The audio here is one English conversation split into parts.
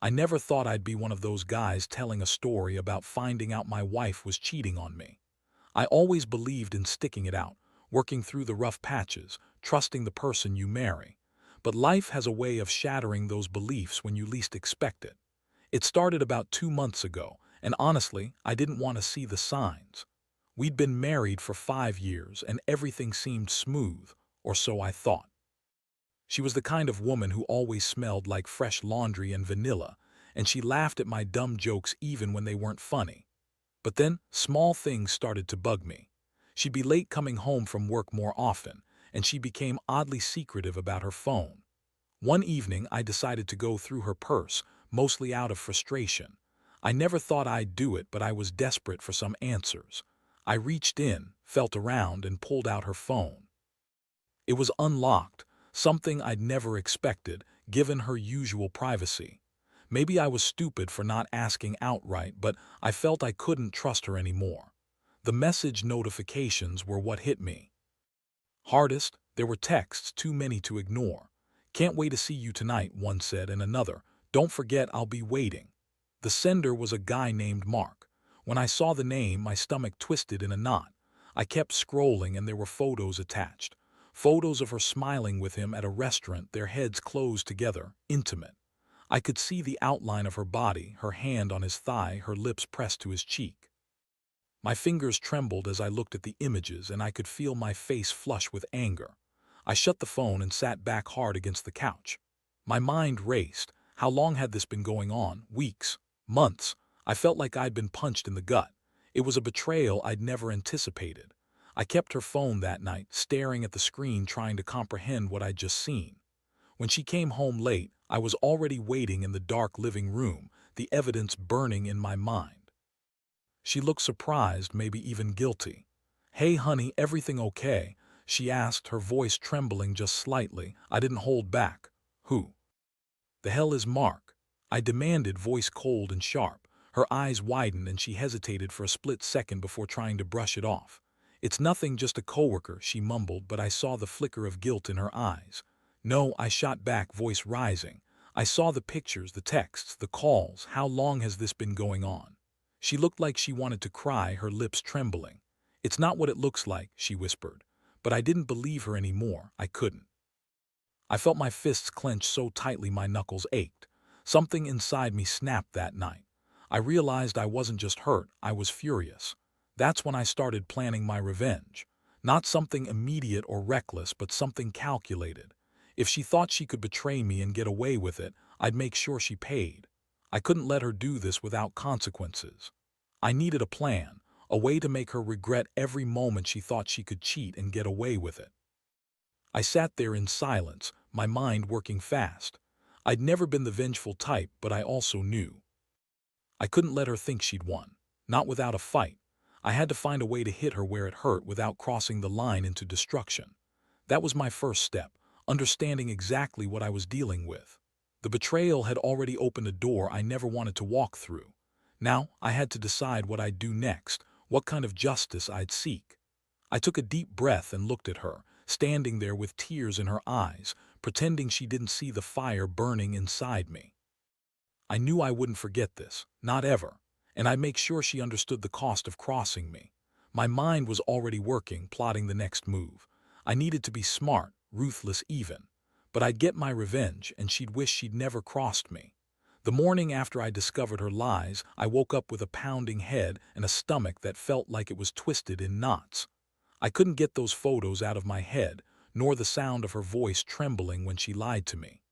I never thought I'd be one of those guys telling a story about finding out my wife was cheating on me. I always believed in sticking it out, working through the rough patches, trusting the person you marry. But life has a way of shattering those beliefs when you least expect it. It started about 2 months ago, and honestly, I didn't want to see the signs. We'd been married for 5 years, and everything seemed smooth, or so I thought. She was the kind of woman who always smelled like fresh laundry and vanilla, and she laughed at my dumb jokes even when they weren't funny. But then, small things started to bug me. She'd be late coming home from work more often, and she became oddly secretive about her phone. One evening, I decided to go through her purse, mostly out of frustration. I never thought I'd do it, but I was desperate for some answers. I reached in, felt around, and pulled out her phone. It was unlocked, something I'd never expected, given her usual privacy. Maybe I was stupid for not asking outright, but I felt I couldn't trust her anymore. The message notifications were what hit me. Hardest, there were texts too many to ignore. "Can't wait to see you tonight," one said, and another, "Don't forget I'll be waiting." The sender was a guy named Mark. When I saw the name, my stomach twisted in a knot. I kept scrolling, and there were photos attached. Photos of her smiling with him at a restaurant, their heads closed together, intimate. I could see the outline of her body, her hand on his thigh, her lips pressed to his cheek. My fingers trembled as I looked at the images, and I could feel my face flush with anger. I shut the phone and sat back hard against the couch. My mind raced. How long had this been going on? Weeks? Months? I felt like I'd been punched in the gut. It was a betrayal I'd never anticipated. I kept her phone that night, staring at the screen, trying to comprehend what I'd just seen. When she came home late, I was already waiting in the dark living room, the evidence burning in my mind. She looked surprised, maybe even guilty. "Hey honey, everything okay?" she asked, her voice trembling just slightly. I didn't hold back. "Who the hell is Mark?" I demanded, voice cold and sharp. Her eyes widened, and she hesitated for a split second before trying to brush it off. "It's nothing, just a coworker," she mumbled, but I saw the flicker of guilt in her eyes. "No," I shot back, voice rising. "I saw the pictures, the texts, the calls. How long has this been going on?" She looked like she wanted to cry, her lips trembling. "It's not what it looks like," she whispered. But I didn't believe her anymore. I couldn't. I felt my fists clench so tightly my knuckles ached. Something inside me snapped that night. I realized I wasn't just hurt, I was furious. That's when I started planning my revenge. Not something immediate or reckless, but something calculated. If she thought she could betray me and get away with it, I'd make sure she paid. I couldn't let her do this without consequences. I needed a plan, a way to make her regret every moment she thought she could cheat and get away with it. I sat there in silence, my mind working fast. I'd never been the vengeful type, but I also knew I couldn't let her think she'd won. Not without a fight. I had to find a way to hit her where it hurt without crossing the line into destruction. That was my first step, understanding exactly what I was dealing with. The betrayal had already opened a door I never wanted to walk through. Now I had to decide what I'd do next, what kind of justice I'd seek. I took a deep breath and looked at her, standing there with tears in her eyes, pretending she didn't see the fire burning inside me. I knew I wouldn't forget this, not ever, and I'd make sure she understood the cost of crossing me. My mind was already working, plotting the next move. I needed to be smart, ruthless even. But I'd get my revenge, and she'd wish she'd never crossed me. The morning after I discovered her lies, I woke up with a pounding head and a stomach that felt like it was twisted in knots. I couldn't get those photos out of my head, nor the sound of her voice trembling when she lied to me.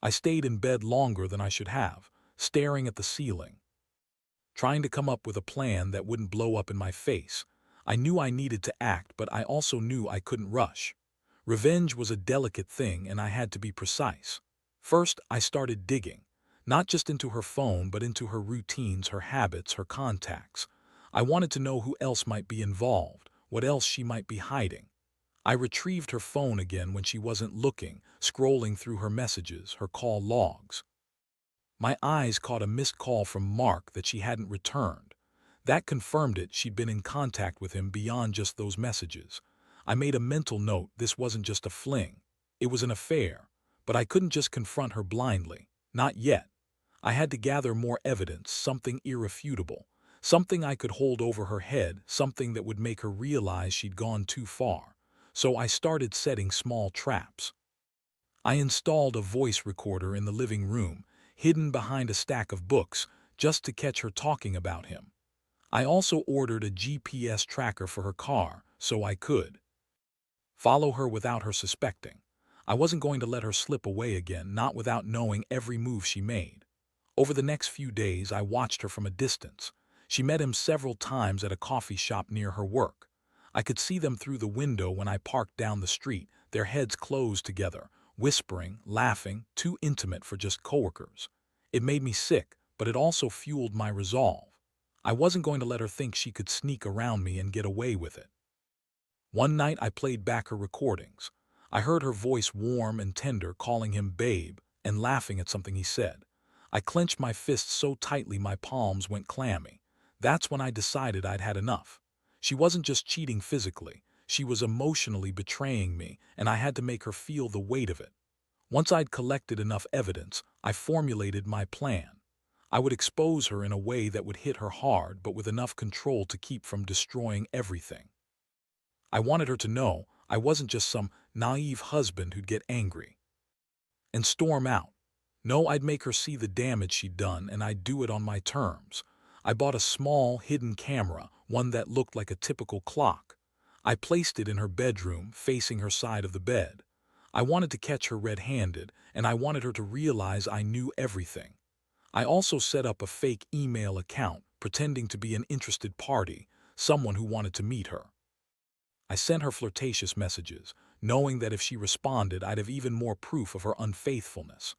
I stayed in bed longer than I should have, staring at the ceiling, trying to come up with a plan that wouldn't blow up in my face. I knew I needed to act, but I also knew I couldn't rush. Revenge was a delicate thing, and I had to be precise. First, I started digging, not just into her phone, but into her routines, her habits, her contacts. I wanted to know who else might be involved, what else she might be hiding. I retrieved her phone again when she wasn't looking, scrolling through her messages, her call logs. My eyes caught a missed call from Mark that she hadn't returned. That confirmed it, she'd been in contact with him beyond just those messages. I made a mental note, this wasn't just a fling. It was an affair. But I couldn't just confront her blindly. Not yet. I had to gather more evidence, something irrefutable, something I could hold over her head, something that would make her realize she'd gone too far. So I started setting small traps. I installed a voice recorder in the living room, hidden behind a stack of books, just to catch her talking about him. I also ordered a GPS tracker for her car, so I could follow her without her suspecting. I wasn't going to let her slip away again, not without knowing every move she made. Over the next few days, I watched her from a distance. She met him several times at a coffee shop near her work. I could see them through the window when I parked down the street, their heads closed together, whispering, laughing, too intimate for just coworkers. It made me sick, but it also fueled my resolve. I wasn't going to let her think she could sneak around me and get away with it. One night I played back her recordings. I heard her voice warm and tender, calling him babe and laughing at something he said. I clenched my fists so tightly my palms went clammy. That's when I decided I'd had enough. She wasn't just cheating physically, she was emotionally betraying me, and I had to make her feel the weight of it. Once I'd collected enough evidence, I formulated my plan. I would expose her in a way that would hit her hard, but with enough control to keep from destroying everything. I wanted her to know I wasn't just some naive husband who'd get angry and storm out. No, I'd make her see the damage she'd done, and I'd do it on my terms. I bought a small, hidden camera, one that looked like a typical clock. I placed it in her bedroom, facing her side of the bed. I wanted to catch her red-handed, and I wanted her to realize I knew everything. I also set up a fake email account, pretending to be an interested party, someone who wanted to meet her. I sent her flirtatious messages, knowing that if she responded, I'd have even more proof of her unfaithfulness.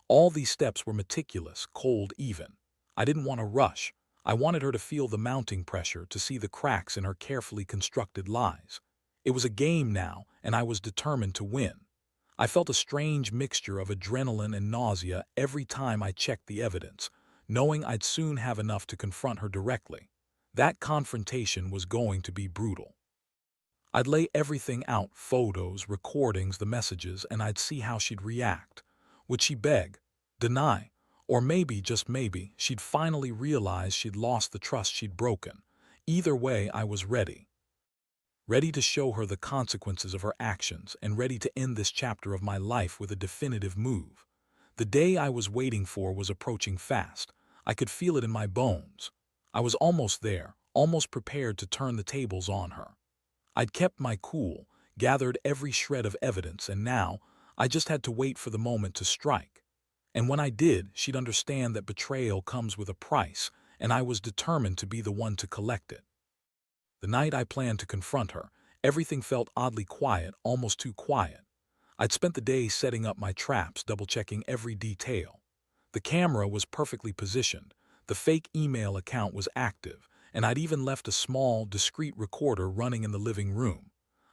All these steps were meticulous, cold even. I didn't want to rush. I wanted her to feel the mounting pressure, to see the cracks in her carefully constructed lies. It was a game now, and I was determined to win. I felt a strange mixture of adrenaline and nausea every time I checked the evidence, knowing I'd soon have enough to confront her directly. That confrontation was going to be brutal. I'd lay everything out, photos, recordings, the messages, and I'd see how she'd react. Would she beg, deny, or maybe, just maybe, she'd finally realize she'd lost the trust she'd broken? Either way, I was ready. Ready to show her the consequences of her actions, and ready to end this chapter of my life with a definitive move. The day I was waiting for was approaching fast. I could feel it in my bones. I was almost there, almost prepared to turn the tables on her. I'd kept my cool, gathered every shred of evidence, and now I just had to wait for the moment to strike. And when I did, she'd understand that betrayal comes with a price, and I was determined to be the one to collect it. The night I planned to confront her, everything felt oddly quiet, almost too quiet. I'd spent the day setting up my traps, double-checking every detail. The camera was perfectly positioned, the fake email account was active, and I'd even left a small, discreet recorder running in the living room.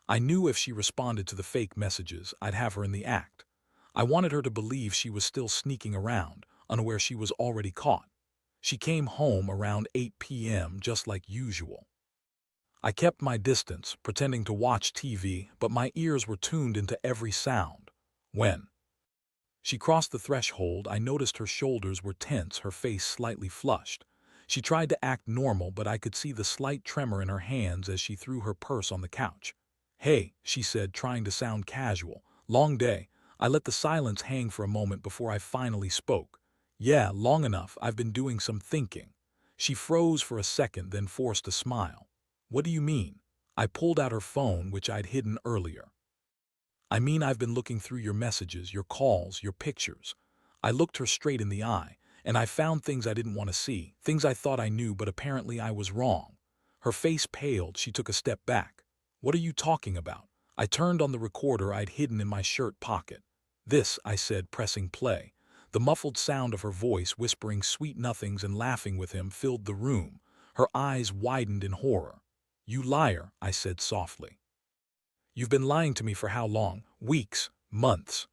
I knew if she responded to the fake messages, I'd have her in the act. I wanted her to believe she was still sneaking around, unaware she was already caught. She came home around 8 p.m. just like usual. I kept my distance, pretending to watch TV, but my ears were tuned into every sound. When she crossed the threshold, I noticed her shoulders were tense, her face slightly flushed. She tried to act normal, but I could see the slight tremor in her hands as she threw her purse on the couch. "Hey," she said, trying to sound casual. "Long day." I let the silence hang for a moment before I finally spoke. "Yeah, long enough. I've been doing some thinking." She froze for a second, then forced a smile. "What do you mean?" I pulled out her phone, which I'd hidden earlier. "I mean, I've been looking through your messages, your calls, your pictures." I looked her straight in the eye, and I found things I didn't want to see, things I thought I knew, but apparently I was wrong. Her face paled, she took a step back. "What are you talking about?" I turned on the recorder I'd hidden in my shirt pocket. "This," I said, pressing play. The muffled sound of her voice, whispering sweet nothings and laughing with him, filled the room. Her eyes widened in horror. "You liar," I said softly. "You've been lying to me for how long? Weeks, months."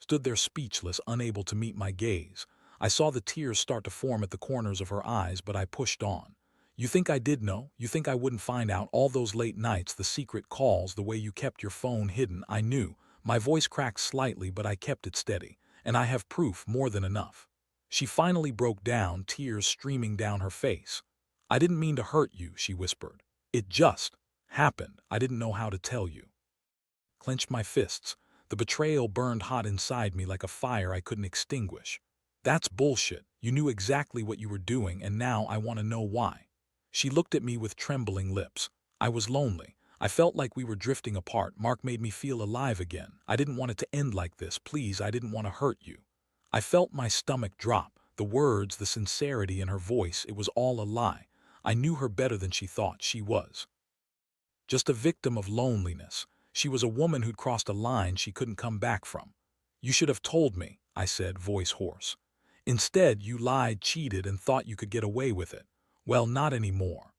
Stood there speechless, unable to meet my gaze. I saw the tears start to form at the corners of her eyes, but I pushed on. "You think I did know? You think I wouldn't find out? All those late nights, the secret calls, the way you kept your phone hidden, I knew." My voice cracked slightly, but I kept it steady. "And I have proof, more than enough." She finally broke down, tears streaming down her face. "I didn't mean to hurt you," she whispered. "It just happened. I didn't know how to tell you." Clenched my fists. The betrayal burned hot inside me like a fire I couldn't extinguish. "That's bullshit. You knew exactly what you were doing, and now I want to know why." She looked at me with trembling lips. "I was lonely. I felt like we were drifting apart. Mark made me feel alive again. I didn't want it to end like this. Please, I didn't want to hurt you." I felt my stomach drop. The words, the sincerity in her voice, it was all a lie. I knew her better than she thought she was. Just a victim of loneliness. She was a woman who'd crossed a line she couldn't come back from. "You should have told me," I said, voice hoarse. "Instead, you lied, cheated, and thought you could get away with it. Well, not anymore."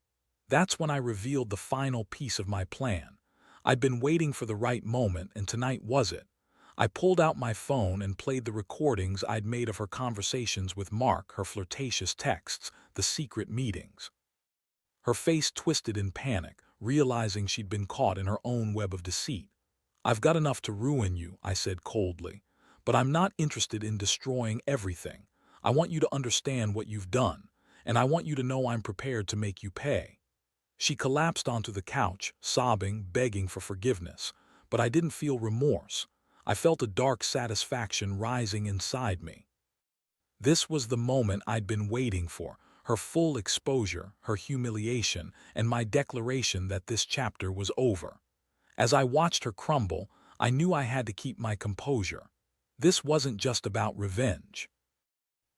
That's when I revealed the final piece of my plan. I'd been waiting for the right moment, and tonight was it. I pulled out my phone and played the recordings I'd made of her conversations with Mark, her flirtatious texts, the secret meetings. Her face twisted in panic, realizing she'd been caught in her own web of deceit. "I've got enough to ruin you," I said coldly. "But I'm not interested in destroying everything. I want you to understand what you've done, and I want you to know I'm prepared to make you pay." She collapsed onto the couch, sobbing, begging for forgiveness. But I didn't feel remorse. I felt a dark satisfaction rising inside me. This was the moment I'd been waiting for, her full exposure, her humiliation, and my declaration that this chapter was over. As I watched her crumble, I knew I had to keep my composure. This wasn't just about revenge.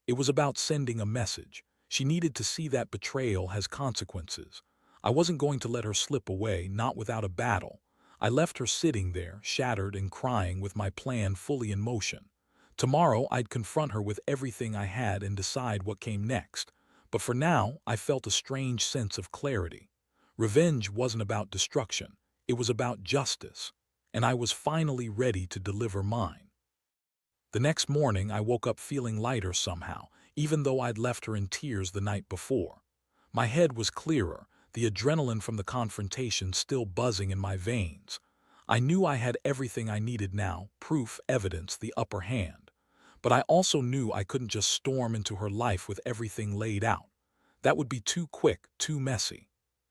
It was about sending a message. She needed to see that betrayal has consequences. I wasn't going to let her slip away, not without a battle. I left her sitting there, shattered and crying, with my plan fully in motion. Tomorrow I'd confront her with everything I had and decide what came next. But for now, I felt a strange sense of clarity. Revenge wasn't about destruction. It was about justice. And I was finally ready to deliver mine. The next morning, I woke up feeling lighter somehow, even though I'd left her in tears the night before. My head was clearer, the adrenaline from the confrontation still buzzing in my veins. I knew I had everything I needed now, proof, evidence, the upper hand. But I also knew I couldn't just storm into her life with everything laid out. That would be too quick, too messy.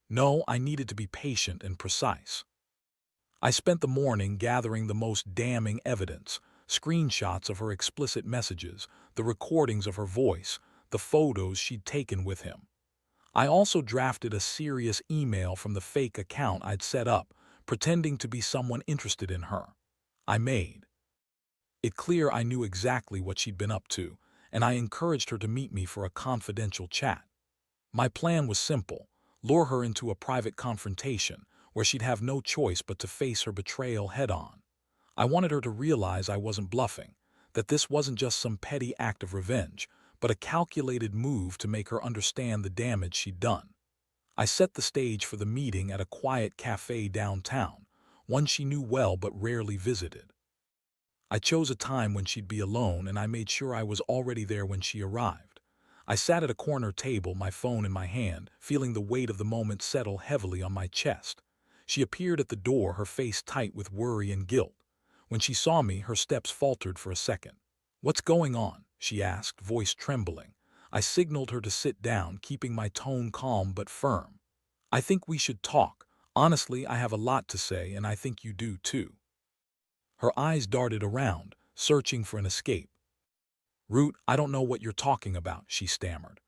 No, I needed to be patient and precise. I spent the morning gathering the most damning evidence, screenshots of her explicit messages, the recordings of her voice, the photos she'd taken with him. I also drafted a serious email from the fake account I'd set up, pretending to be someone interested in her. I made it clear I knew exactly what she'd been up to, and I encouraged her to meet me for a confidential chat. My plan was simple: lure her into a private confrontation where she'd have no choice but to face her betrayal head-on. I wanted her to realize I wasn't bluffing, that this wasn't just some petty act of revenge, but a calculated move to make her understand the damage she'd done. I set the stage for the meeting at a quiet cafe downtown, one she knew well but rarely visited. I chose a time when she'd be alone, and I made sure I was already there when she arrived. I sat at a corner table, my phone in my hand, feeling the weight of the moment settle heavily on my chest. She appeared at the door, her face tight with worry and guilt. When she saw me, her steps faltered for a second. "What's going on?" she asked, voice trembling. I signaled her to sit down, keeping my tone calm but firm. "I think we should talk. Honestly, I have a lot to say, and I think you do too." Her eyes darted around, searching for an escape. "Root, I don't know what you're talking about," she stammered.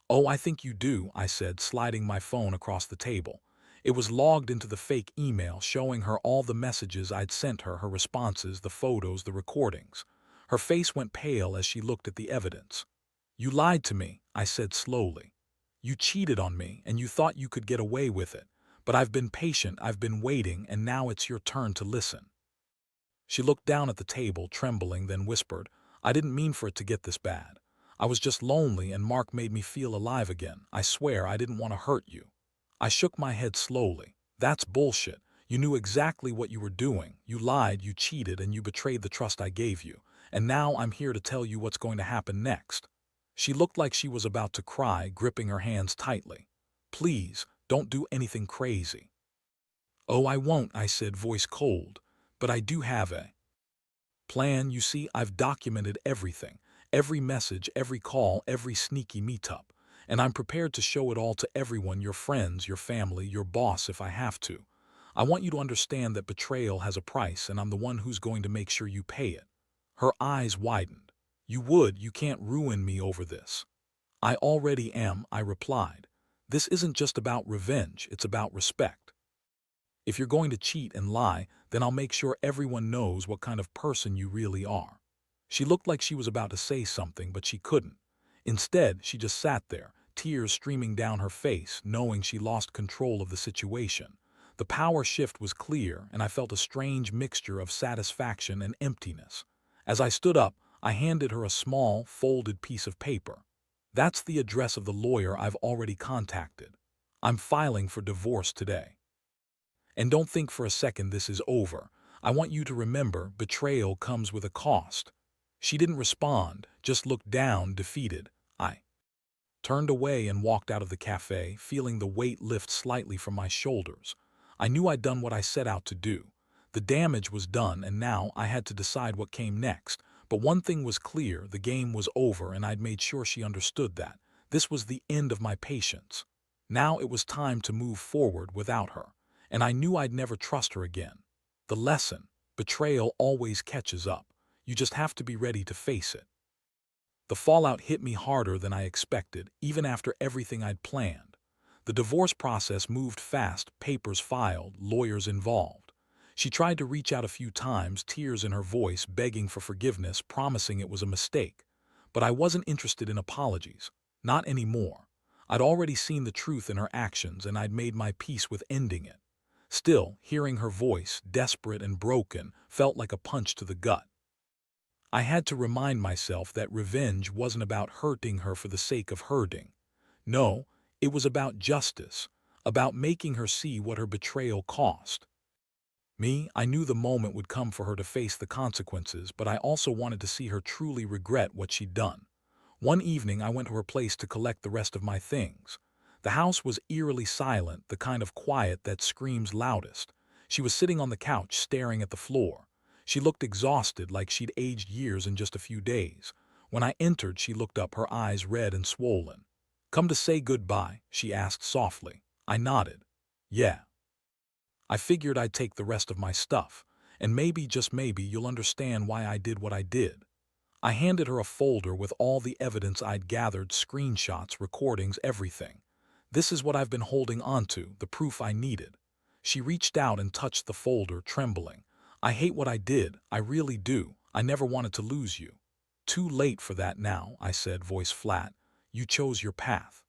"Oh, I think you do," I said, sliding my phone across the table. It was logged into the fake email, showing her all the messages I'd sent her, her responses, the photos, the recordings. Her face went pale as she looked at the evidence. "You lied to me," I said slowly. "You cheated on me, and you thought you could get away with it. But I've been patient, I've been waiting, and now it's your turn to listen." She looked down at the table, trembling, then whispered, "I didn't mean for it to get this bad. I was just lonely, and Mark made me feel alive again. I swear I didn't want to hurt you." I shook my head slowly. "That's bullshit. You knew exactly what you were doing. You lied, you cheated, and you betrayed the trust I gave you. And now I'm here to tell you what's going to happen next." She looked like she was about to cry, gripping her hands tightly. "Please, don't do anything crazy." "Oh, I won't," I said, voice cold. "But I do have a plan. You see, I've documented everything, Every message, every call, every sneaky meetup. And I'm prepared to show it all to everyone, your friends, your family, your boss if I have to. I want you to understand that betrayal has a price, and I'm the one who's going to make sure you pay it. Her eyes widened. You can't ruin me over this. I already am, I replied. This isn't just about revenge, it's about respect. If you're going to cheat and lie, then I'll make sure everyone knows what kind of person you really are. She looked like she was about to say something, but she couldn't. Instead, she just sat there, tears streaming down her face, knowing she lost control of the situation. The power shift was clear, and I felt a strange mixture of satisfaction and emptiness. As I stood up, I handed her a small, folded piece of paper. That's the address of the lawyer I've already contacted. I'm filing for divorce today. And don't think for a second this is over. I want you to remember betrayal comes with a cost. She didn't respond, just looked down, defeated. I turned away and walked out of the cafe, feeling the weight lift slightly from my shoulders. I knew I'd done what I set out to do. The damage was done, and now I had to decide what came next. But one thing was clear, the game was over, and I'd made sure she understood that. This was the end of my patience. Now it was time to move forward without her, and I knew I'd never trust her again. The lesson: betrayal always catches up. You just have to be ready to face it. The fallout hit me harder than I expected, even after everything I'd planned. The divorce process moved fast, papers filed, lawyers involved. She tried to reach out a few times, tears in her voice, begging for forgiveness, promising it was a mistake. But I wasn't interested in apologies. Not anymore. I'd already seen the truth in her actions, and I'd made my peace with ending it. Still, hearing her voice, desperate and broken, felt like a punch to the gut. I had to remind myself that revenge wasn't about hurting her for the sake of hurting. No, it was about justice, about making her see what her betrayal cost. I knew the moment would come for her to face the consequences, but I also wanted to see her truly regret what she'd done. One evening, I went to her place to collect the rest of my things. The house was eerily silent, the kind of quiet that screams loudest. She was sitting on the couch, staring at the floor. She looked exhausted, like she'd aged years in just a few days. When I entered, she looked up, her eyes red and swollen. "Come to say goodbye?" she asked softly. I nodded. "Yeah." I figured I'd take the rest of my stuff, and maybe, just maybe, you'll understand why I did what I did. I handed her a folder with all the evidence I'd gathered, screenshots, recordings, everything. "This is what I've been holding onto, the proof I needed." She reached out and touched the folder, trembling. "I hate what I did, I really do. I never wanted to lose you." "Too late for that now," I said, voice flat. "You chose your path.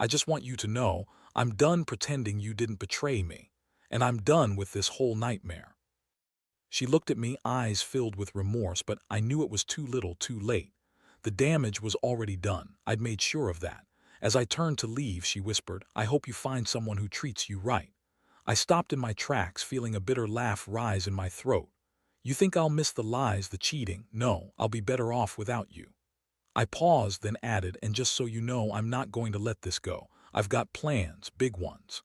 I just want you to know, I'm done pretending you didn't betray me. And I'm done with this whole nightmare." She looked at me, eyes filled with remorse, but I knew it was too little, too late. The damage was already done. I'd made sure of that. As I turned to leave, she whispered, "I hope you find someone who treats you right." I stopped in my tracks, feeling a bitter laugh rise in my throat. "You think I'll miss the lies, the cheating? No, I'll be better off without you." I paused, then added, "And just so you know, I'm not going to let this go. I've got plans, big ones.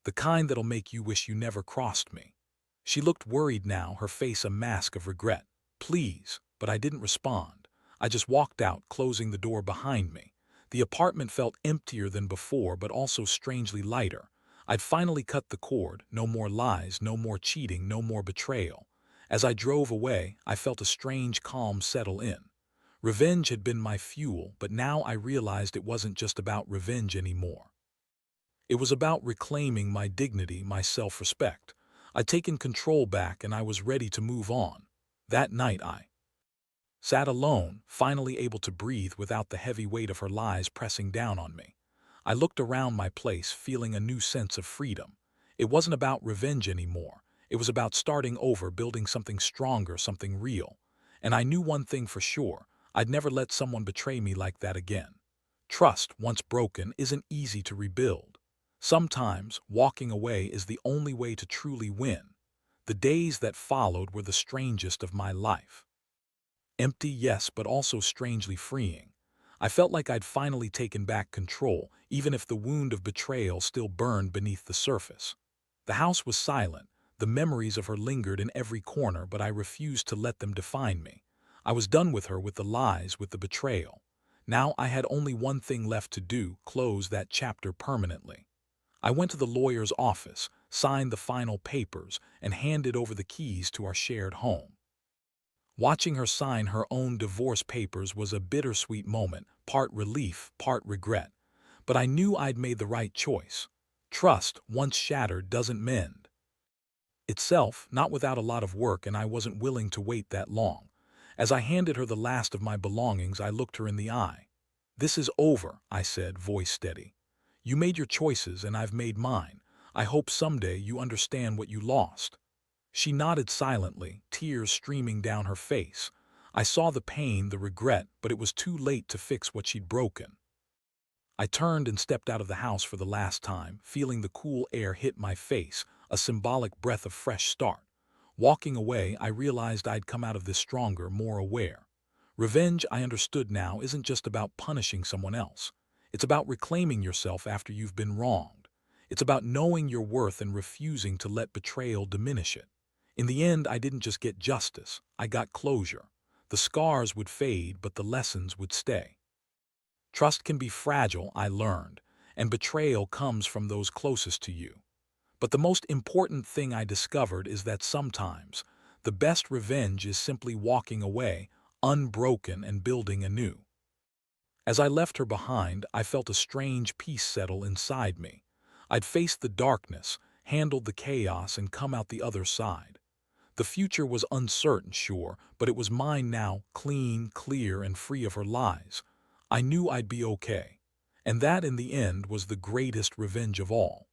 The kind that'll make you wish you never crossed me." She looked worried now, her face a mask of regret. "Please," but I didn't respond. I just walked out, closing the door behind me. The apartment felt emptier than before, but also strangely lighter. I'd finally cut the cord. No more lies, no more cheating, no more betrayal. As I drove away, I felt a strange calm settle in. Revenge had been my fuel, but now I realized it wasn't just about revenge anymore. It was about reclaiming my dignity, my self-respect. I'd taken control back, and I was ready to move on. That night I sat alone, finally able to breathe without the heavy weight of her lies pressing down on me. I looked around my place, feeling a new sense of freedom. It wasn't about revenge anymore. It was about starting over, building something stronger, something real. And I knew one thing for sure: I'd never let someone betray me like that again. Trust, once broken, isn't easy to rebuild. Sometimes, walking away is the only way to truly win. The days that followed were the strangest of my life. Empty, yes, but also strangely freeing. I felt like I'd finally taken back control, even if the wound of betrayal still burned beneath the surface. The house was silent. The memories of her lingered in every corner, but I refused to let them define me. I was done with her, with the lies, with the betrayal. Now I had only one thing left to do: close that chapter permanently. I went to the lawyer's office, signed the final papers, and handed over the keys to our shared home. Watching her sign her own divorce papers was a bittersweet moment, part relief, part regret. But I knew I'd made the right choice. Trust, once shattered, doesn't mend itself, not without a lot of work, and I wasn't willing to wait that long. As I handed her the last of my belongings, I looked her in the eye. "This is over," I said, voice steady. "You made your choices and I've made mine. I hope someday you understand what you lost." She nodded silently, tears streaming down her face. I saw the pain, the regret, but it was too late to fix what she'd broken. I turned and stepped out of the house for the last time, feeling the cool air hit my face, a symbolic breath of fresh start. Walking away, I realized I'd come out of this stronger, more aware. Revenge, I understood now, isn't just about punishing someone else. It's about reclaiming yourself after you've been wronged. It's about knowing your worth and refusing to let betrayal diminish it. In the end, I didn't just get justice, I got closure. The scars would fade, but the lessons would stay. Trust can be fragile, I learned, and betrayal comes from those closest to you. But the most important thing I discovered is that sometimes the best revenge is simply walking away, unbroken, and building anew. As I left her behind, I felt a strange peace settle inside me. I'd faced the darkness, handled the chaos, and come out the other side. The future was uncertain, sure, but it was mine now, clean, clear, and free of her lies. I knew I'd be okay. And that, in the end, was the greatest revenge of all.